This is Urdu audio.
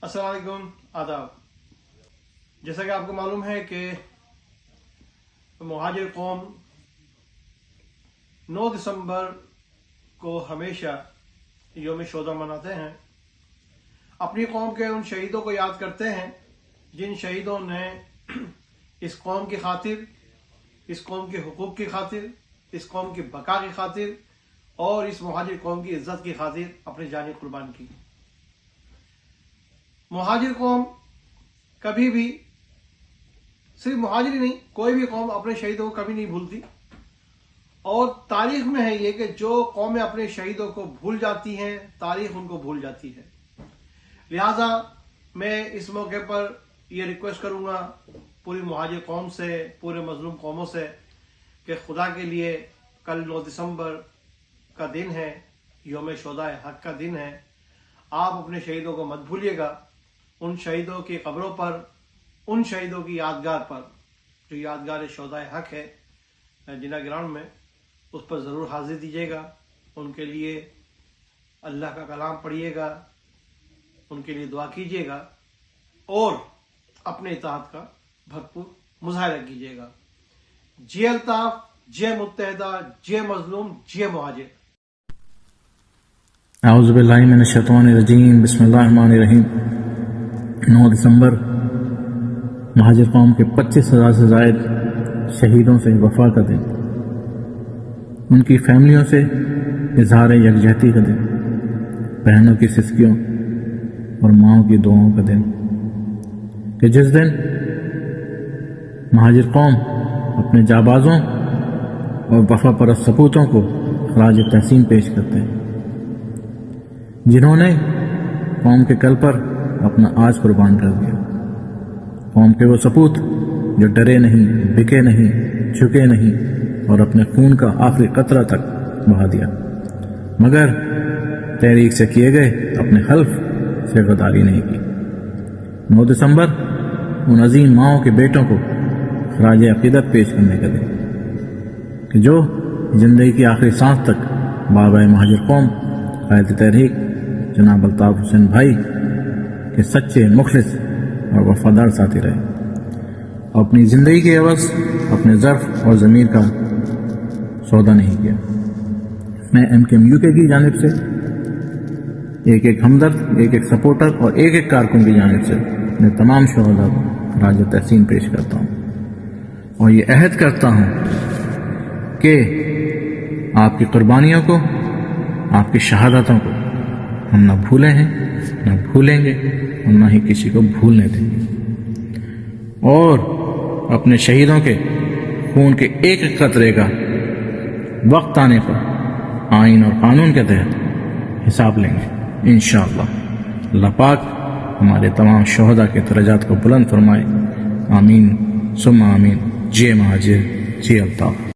السلام علیکم، آداب۔ جیسا کہ آپ کو معلوم ہے کہ مہاجر قوم 9 دسمبر کو ہمیشہ یوم شہداء مناتے ہیں، اپنی قوم کے ان شہیدوں کو یاد کرتے ہیں جن شہیدوں نے اس قوم کی خاطر، اس قوم کے حقوق کی خاطر، اس قوم کی بقا کی خاطر اور اس مہاجر قوم کی عزت کی خاطر اپنی جانیں قربان کی۔ مہاجر قوم کبھی بھی، صرف مہاجر ہی نہیں، کوئی بھی قوم اپنے شہیدوں کو کبھی نہیں بھولتی، اور تاریخ میں ہے یہ کہ جو قومیں اپنے شہیدوں کو بھول جاتی ہیں تاریخ ان کو بھول جاتی ہے۔ لہٰذا میں اس موقع پر یہ ریکویسٹ کروں گا پوری مہاجر قوم سے، پورے مظلوم قوموں سے کہ خدا کے لیے کل 9 دسمبر کا دن ہے، یوم شہداء حق کا دن ہے، آپ اپنے شہیدوں کو مت بھولیے گا۔ ان شہیدوں کی قبروں پر، ان شہیدوں کی یادگار پر، جو یادگار شہداء حق ہے جناح گراؤنڈ میں، اس پر ضرور حاضر دیجیے گا، ان کے لیے اللہ کا کلام پڑھیے گا، ان کے لیے دعا کیجیے گا اور اپنے اطاعت کا بھرپور مظاہرہ کیجیے گا۔ جے الطاف، جے متحدہ، جے مظلوم، جے مہاجر۔ اعوذ باللہ من الشیطان الرجیم، بسم اللہ الرحمن الرحیم۔ 9 دسمبر مہاجر قوم کے 25,000 سے زائد شہیدوں سے وفا کا دن، ان کی فیملیوں سے اظہار یکجہتی کا دن، بہنوں کی سسکیوں اور ماؤں کی دعاؤں کا دن، کہ جس دن مہاجر قوم اپنے جابازوں اور وفا پرست سپوتوں کو خراج تحسین پیش کرتے ہیں، جنہوں نے قوم کے کل پر اپنا آج قربان کر دیا۔ قوم کے وہ سپوت جو ڈرے نہیں، بکے نہیں، جھکے نہیں اور اپنے خون کا آخری قطرہ تک بہا دیا، مگر تحریک سے کیے گئے اپنے حلف سے غداری نہیں کی۔ 9 دسمبر ان عظیم ماؤں کے بیٹوں کو خراج عقیدت پیش کرنے کا دن، کہ جو زندگی کی آخری سانس تک بابا مہاجر قوم قائد تحریک جناب الطاف حسین بھائی کے سچے، مخلص اور وفادار ساتھی رہے، اور اپنی زندگی کے عوض اپنے ظرف اور ضمیر کا سودا نہیں کیا۔ میں MKMUK کی جانب سے ایک ایک ہمدرد، ایک ایک سپورٹر اور ایک ایک کارکن کی جانب سے میں تمام شہداء کو خراج تحسین پیش کرتا ہوں، اور یہ عہد کرتا ہوں کہ آپ کی قربانیوں کو، آپ کی شہادتوں کو ہم نہ بھولے ہیں، نہ بھولیں گے اور نہ ہی کسی کو بھولنے دیں گے، اور اپنے شہیدوں کے خون کے ایک ایک قطرے کا وقت آنے پر آئین اور قانون کے تحت حساب لیں گے انشاءاللہ۔ اللہ پاک ہمارے تمام شہداء کے درجات کو بلند فرمائے، آمین ثم آمین۔ جے مہاجر، جے الطاف۔